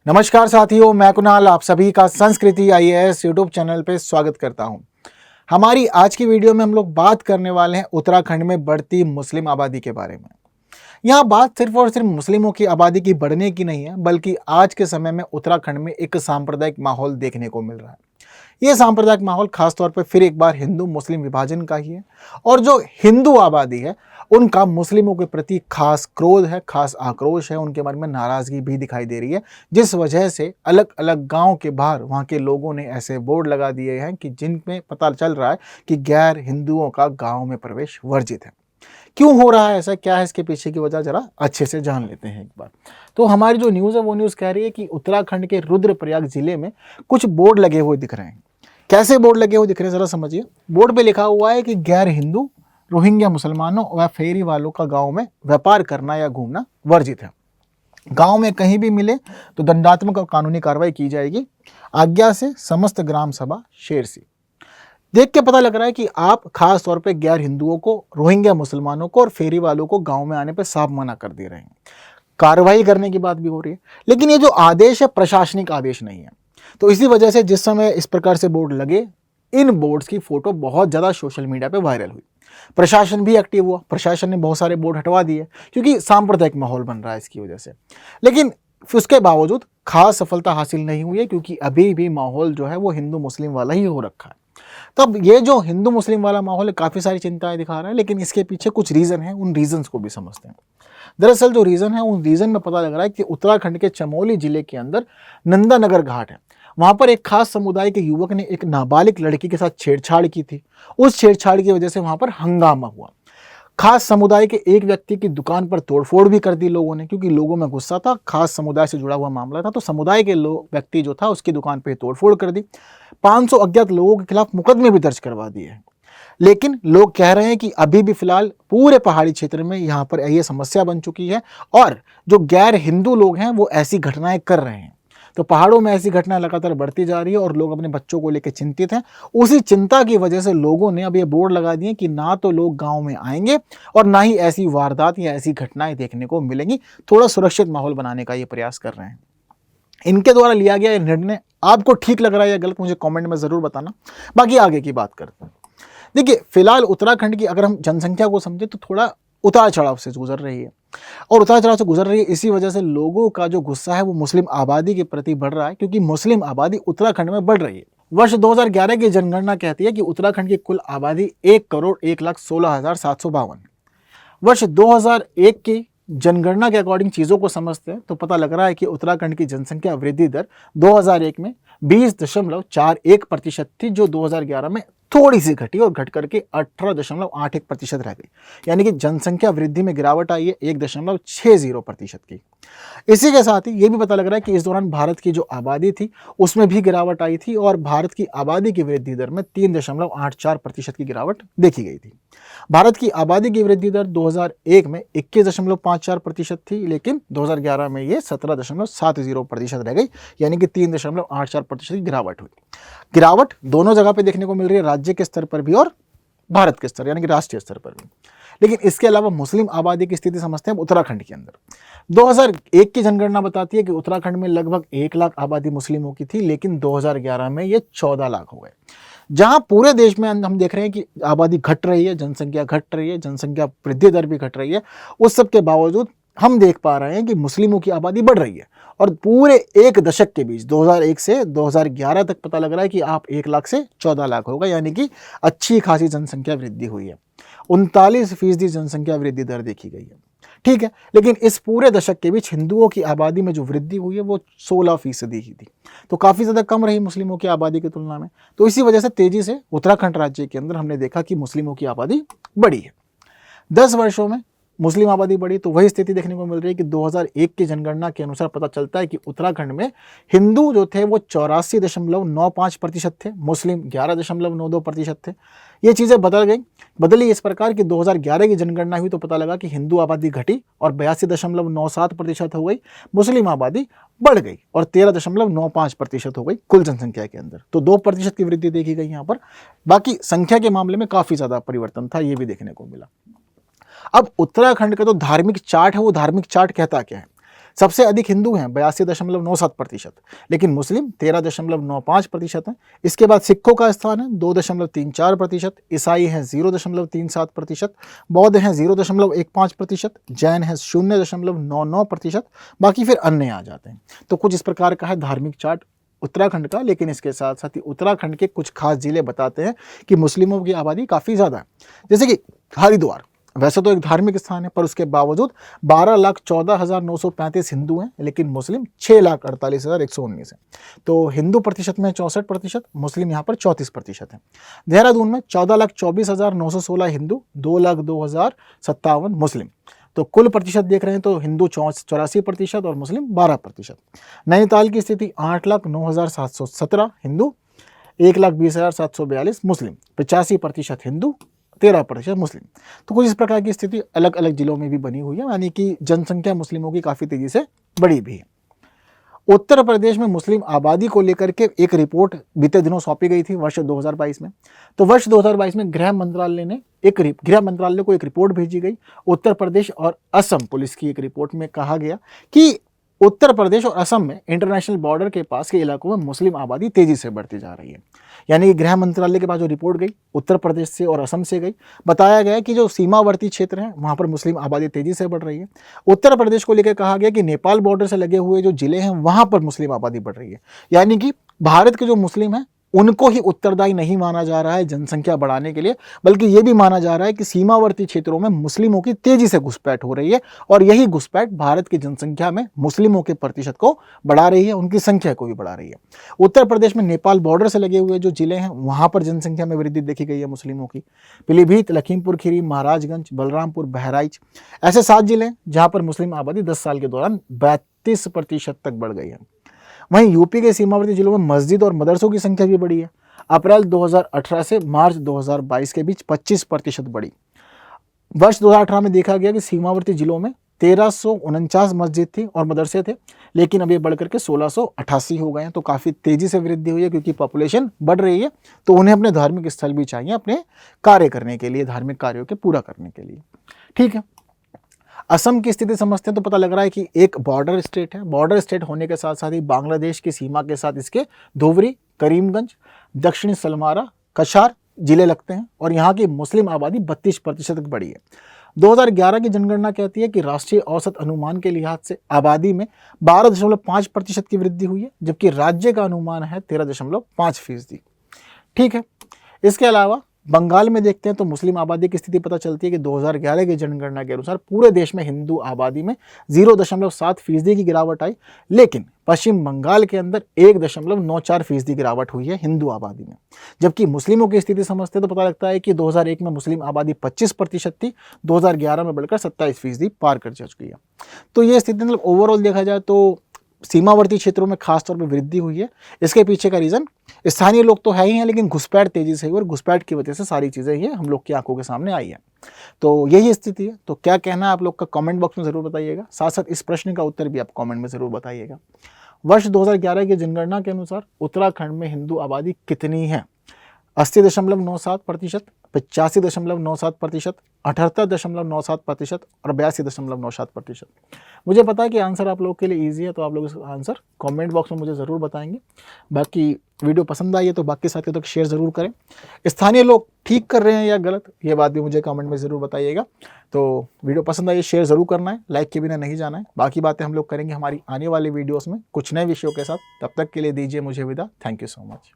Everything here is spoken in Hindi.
नमस्कार साथियों, मैं कुणाल आप सभी का संस्कृति आईएएस यूट्यूब चैनल पे स्वागत करता हूं। हमारी आज की वीडियो में हम लोग बात करने वाले हैं उत्तराखंड में बढ़ती मुस्लिम आबादी के बारे में। यहाँ बात सिर्फ और सिर्फ मुस्लिमों की आबादी की बढ़ने की नहीं है, बल्कि आज के समय में उत्तराखंड में एक सांप्रदायिक माहौल देखने को मिल रहा है। ये सांप्रदायिक माहौल खासतौर पर फिर एक बार हिंदू मुस्लिम विभाजन का ही है, और जो हिंदू आबादी है उनका मुस्लिमों के प्रति खास क्रोध है, खास आक्रोश है, उनके मन में नाराजगी भी दिखाई दे रही है, जिस वजह से अलग अलग गांव के बाहर वहां के लोगों ने ऐसे बोर्ड लगा दिए हैं कि जिनमें पता चल रहा है कि गैर हिंदुओं का गांव में प्रवेश वर्जित है। क्यों हो रहा है ऐसा, क्या है इसके पीछे की वजह, जरा अच्छे से जान लेते हैं एक बार। तो हमारी जो न्यूज़ है वो न्यूज़ कह रही है कि उत्तराखंड के रुद्रप्रयाग जिले में कुछ बोर्ड लगे हुए दिख रहे हैं। कैसे बोर्ड लगे हुए दिख रहे हैं जरा समझिए। बोर्ड पे लिखा हुआ है कि गैर हिंदू, रोहिंग्या मुसलमानों व फेरी वालों का गांव में व्यापार करना या घूमना वर्जित है। गांव में कहीं भी मिले तो दंडात्मक और कानूनी कार्रवाई की जाएगी। आज्ञा से समस्त ग्राम सभा शेरसी। देख के पता लग रहा है कि आप खास तौर पे गैर हिंदुओं को, रोहिंग्या मुसलमानों को और फेरी वालों को गांव में आने पे साफ मना कर दे रहे हैं। कार्रवाई करने की बात भी हो रही है, लेकिन ये जो आदेश है प्रशासनिक आदेश नहीं है। तो इसी वजह से जिस समय इस प्रकार से बोर्ड लगे, इन बोर्ड्स की फोटो बहुत ज़्यादा सोशल मीडिया पे वायरल हुई। प्रशासन भी एक्टिव हुआ, प्रशासन ने बहुत सारे बोर्ड हटवा दिए क्योंकि सांप्रदायिक माहौल बन रहा है इसकी वजह से। लेकिन उसके बावजूद खास सफलता हासिल नहीं हुई है, क्योंकि अभी भी माहौल जो है वो हिंदू मुस्लिम वाला ही हो रखा है। तब ये जो हिंदू मुस्लिम वाला माहौल है काफ़ी सारी चिंताएं दिखा रहा है, लेकिन इसके पीछे कुछ रीज़न है, उन रीजंस को भी समझते हैं। दरअसल जो रीज़न है, उन रीज़न में पता लग रहा है कि उत्तराखंड के चमोली जिले के अंदर नंदानगर घाट है। वहाँ पर एक खास समुदाय के युवक ने एक नाबालिग लड़की के साथ छेड़छाड़ की थी। उस छेड़छाड़ की वजह से वहाँ पर हंगामा हुआ। खास समुदाय के एक व्यक्ति की दुकान पर तोड़फोड़ भी कर दी लोगों ने, क्योंकि लोगों में गुस्सा था, खास समुदाय से जुड़ा हुआ मामला था, तो समुदाय के व्यक्ति जो था उसकी दुकान पर तोड़फोड़ कर दी। 500 अज्ञात लोगों के खिलाफ मुकदमे भी दर्ज करवा दिए हैं। लेकिन लोग कह रहे हैं कि अभी भी फिलहाल पूरे पहाड़ी क्षेत्र में यहाँ पर ये समस्या बन चुकी है, और जो गैर हिंदू लोग हैं वो ऐसी घटनाएं कर रहे हैं। तो पहाड़ों में ऐसी घटनाएं लगातार बढ़ती जा रही है और लोग अपने बच्चों को लेकर चिंतित हैं। उसी चिंता की वजह से लोगों ने अब ये बोर्ड लगा दिए कि ना तो लोग गांव में आएंगे और ना ही ऐसी वारदात या ऐसी घटनाएं देखने को मिलेंगी। थोड़ा सुरक्षित माहौल बनाने का ये प्रयास कर रहे हैं। इनके द्वारा लिया गया ये निर्णय आपको ठीक लग रहा है या गलत, मुझे कमेंट में ज़रूर बताना। बाकी आगे की बात करते हैं। देखिए, फिलहाल उत्तराखंड की अगर हम जनसंख्या को समझे तो थोड़ा उतार चढ़ाव से गुजर रही है, और उतार चढ़ाव से गुजर रही है इसी वजह से लोगों का जो गुस्सा है वो मुस्लिम आबादी के प्रति बढ़ रहा है, क्योंकि मुस्लिम आबादी उत्तराखंड में बढ़ रही है। वर्ष 2011 की जनगणना कहती है कि उत्तराखंड की कुल आबादी 1,01,16,752 है। वर्ष 2001 की जनगणना के अकॉर्डिंग चीज़ों को समझते हैं तो पता लग रहा है कि उत्तराखंड की जनसंख्या वृद्धि दर 2001 में 20.41% थी, जो 2011 में थोड़ी सी घटी और घट करके 18.81% रह गई। यानी कि जनसंख्या वृद्धि में गिरावट आई है 1.60% की। इसी के साथ ही ये भी पता लग रहा है कि इस दौरान भारत की जो आबादी थी उसमें भी गिरावट आई थी, और भारत की आबादी की वृद्धि दर में 3.84% की गिरावट देखी गई थी। भारत की आबादी की वृद्धि दर 2001 में 21.54% थी, लेकिन 2011 में ये 17.70% रह गई, यानी कि 3.84% की गिरावट हुई। गिरावट दोनों जगह पे देखने को मिल रही है, राज्य के स्तर पर भी और भारत के स्तर यानी कि राष्ट्रीय स्तर पर भी। लेकिन इसके अलावा मुस्लिम आबादी की स्थिति समझते हैं उत्तराखंड के अंदर। 2001 की जनगणना बताती है कि उत्तराखंड में लगभग 1 लाख आबादी मुस्लिमों की थी, लेकिन 2011 में ये 14 लाख हो गए। जहां पूरे देश में हम देख रहे हैं कि आबादी घट रही है, जनसंख्या घट रही है, जनसंख्या वृद्धि दर भी घट रही है, उस सब के बावजूद हम देख पा रहे हैं कि मुस्लिमों की आबादी बढ़ रही है। और पूरे एक दशक के बीच 2001 से 2011 तक पता लग रहा है कि आप 1 लाख से 14 लाख हो गए, यानी कि अच्छी खासी जनसंख्या वृद्धि हुई है। 39% जनसंख्या वृद्धि दर देखी गई है। ठीक है, लेकिन इस पूरे दशक के बीच हिंदुओं की आबादी में जो वृद्धि हुई है वो 16% ही थी, तो काफ़ी ज़्यादा कम रही मुस्लिमों की आबादी की तुलना में। तो इसी वजह से तेज़ी से उत्तराखंड राज्य के अंदर हमने देखा कि मुस्लिमों की आबादी बढ़ी है। 10 वर्षों में मुस्लिम आबादी बढ़ी, तो वही स्थिति देखने को मिल रही है कि 2001 की जनगणना के अनुसार पता चलता है कि उत्तराखंड में हिंदू जो थे वो 84.95% थे, मुस्लिम 11.92% थे। ये चीज़ें बदली इस प्रकार कि 2011 की जनगणना हुई तो पता लगा कि हिंदू आबादी घटी और 82.97% हो गई, मुस्लिम आबादी बढ़ गई और 13.95% हो गई कुल जनसंख्या के अंदर। तो 2% की वृद्धि देखी गई यहाँ पर। बाकी संख्या के मामले में काफ़ी ज़्यादा परिवर्तन था, ये भी देखने को मिला। अब उत्तराखंड का जो धार्मिक चार्ट है वो धार्मिक चार्ट कहता क्या है? सबसे अधिक हिंदू हैं 82.97%, लेकिन मुस्लिम 13.95% हैं। इसके बाद सिखों का स्थान है 2.34%, ईसाई हैं 0.37%, बौद्ध हैं 0.15%, जैन है 0.99%, बाकी फिर अन्य आ जाते हैं। तो कुछ इस प्रकार का है धार्मिक चार्ट उत्तराखंड का, लेकिन इसके साथ साथ ही उत्तराखंड के कुछ खास जिले बताते हैं कि मुस्लिमों की आबादी काफ़ी ज़्यादा है। जैसे कि हरिद्वार, वैसे तो एक धार्मिक स्थान है पर उसके बावजूद 12,14,935 हिंदू हैं, लेकिन मुस्लिम 6,48,119 हैं। तो हिंदू प्रतिशत में 64%, मुस्लिम यहाँ पर 34% है। देहरादून में 14,24,916 हिंदू, 2,02,057 मुस्लिम। तो कुल प्रतिशत देख रहे हैं तो हिंदू 84% और मुस्लिम 12%। नैनीताल की स्थिति 8,09,717 हिंदू, 1,20,742 मुस्लिम, 85% हिंदू, 13% मुस्लिम। तो कुछ इस प्रकार की स्थिति अलग अलग जिलों में भी बनी हुई है, यानी कि जनसंख्या मुस्लिमों की काफ़ी तेजी से बढ़ी भी है। उत्तर प्रदेश में मुस्लिम आबादी को लेकर के एक रिपोर्ट बीते दिनों सौंपी गई थी वर्ष 2022 में। तो वर्ष 2022 में गृह मंत्रालय को एक रिपोर्ट भेजी गई। उत्तर प्रदेश और असम पुलिस की एक रिपोर्ट में कहा गया कि उत्तर प्रदेश और असम में इंटरनेशनल बॉर्डर के पास के इलाकों में मुस्लिम आबादी तेजी से बढ़ती जा रही है। यानी कि गृह मंत्रालय के पास जो रिपोर्ट गई उत्तर प्रदेश से और असम से गई, बताया गया कि जो सीमावर्ती क्षेत्र हैं वहाँ पर मुस्लिम आबादी तेजी से बढ़ रही है। उत्तर प्रदेश को लेकर कहा गया कि नेपाल बॉर्डर से लगे हुए जो जिले हैं वहाँ पर मुस्लिम आबादी बढ़ रही है। यानी कि भारत के जो मुस्लिम हैं उनको ही उत्तरदायी नहीं माना जा रहा है जनसंख्या बढ़ाने के लिए, बल्कि ये भी माना जा रहा है कि सीमावर्ती क्षेत्रों में मुस्लिमों की तेजी से घुसपैठ हो रही है और यही घुसपैठ भारत की जनसंख्या में मुस्लिमों के प्रतिशत को बढ़ा रही है, उनकी संख्या को भी बढ़ा रही है। उत्तर प्रदेश में नेपाल बॉर्डर से लगे हुए जो जिले हैं वहां पर जनसंख्या में वृद्धि देखी गई है मुस्लिमों की। पीलीभीत, लखीमपुर खीरी, महाराजगंज, बलरामपुर, बहराइच, ऐसे 7 जिले हैं जहां पर मुस्लिम आबादी 10 साल के दौरान 32% तक बढ़ गई है। वहीं यूपी के सीमावर्ती जिलों में मस्जिद और मदरसों की संख्या भी बढ़ी है। अप्रैल 2018 से मार्च 2022 के बीच 25% बढ़ी। वर्ष 2018 में देखा गया कि सीमावर्ती जिलों में 1349 मस्जिद थी और मदरसे थे, लेकिन अब ये बढ़कर के 1688 हो गए हैं। तो काफ़ी तेज़ी से वृद्धि हुई है क्योंकि पॉपुलेशन बढ़ रही है, तो उन्हें अपने धार्मिक स्थल भी चाहिए अपने कार्य करने के लिए, धार्मिक कार्यों के पूरा करने के लिए। ठीक है, असम की स्थिति समझते हैं तो पता लग रहा है कि एक बॉर्डर स्टेट है। बॉर्डर स्टेट होने के साथ साथ ही बांग्लादेश की सीमा के साथ इसके धोवरी, करीमगंज, दक्षिणी सलमारा, कछार जिले लगते हैं और यहाँ की मुस्लिम आबादी 32% तक बढ़ी है। 2011 की जनगणना कहती है कि राष्ट्रीय औसत अनुमान के लिहाज से आबादी में 12.5% की वृद्धि हुई है, जबकि राज्य का अनुमान है 13.5%। ठीक है, इसके अलावा बंगाल में देखते हैं तो मुस्लिम आबादी की स्थिति पता चलती है कि 2011 की जनगणना के अनुसार पूरे देश में हिंदू आबादी में 0.7% की गिरावट आई, लेकिन पश्चिम बंगाल के अंदर 1.94% गिरावट हुई है हिंदू आबादी में। जबकि मुस्लिमों की स्थिति समझते हैं तो पता लगता है कि 2001 में मुस्लिम आबादी 25% थी, 2011 में बढ़कर 27% पार कर चुकी है। तो ये स्थिति मतलब ओवरऑल देखा जाए तो सीमावर्ती क्षेत्रों में खासतौर पर वृद्धि हुई है। इसके पीछे का रीज़न स्थानीय लोग तो है ही हैं, लेकिन घुसपैठ तेजी से हुई और घुसपैठ की वजह से सारी चीज़ें ये हम लोग की आंखों के सामने आई है। तो यही स्थिति है। तो क्या कहना है आप लोग का कमेंट बॉक्स में ज़रूर बताइएगा। साथ साथ इस प्रश्न का उत्तर भी आप कमेंट में ज़रूर बताइएगा। वर्ष 2011 की जनगणना के अनुसार उत्तराखंड में हिंदू आबादी कितनी है? 80.97%, 85.97%, 78.97% और 82.97%। मुझे पता है कि आंसर आप लोगों के लिए इजी है, तो आप लोग इस आंसर कमेंट बॉक्स में मुझे ज़रूर बताएंगे। बाकी वीडियो पसंद आई है तो बाकी साथियों तक शेयर ज़रूर करें। स्थानीय लोग ठीक कर रहे हैं या गलत, ये बात भी मुझे कमेंट में ज़रूर बताइएगा। तो वीडियो पसंद आई, शेयर ज़रूर करना है, लाइक के बिना नहीं जाना है। बाकी बातें हम लोग करेंगे हमारी आने वाली वीडियोज़ में कुछ नए विषयों के साथ। तब तक के लिए दीजिए मुझे विदा। Thank you so much.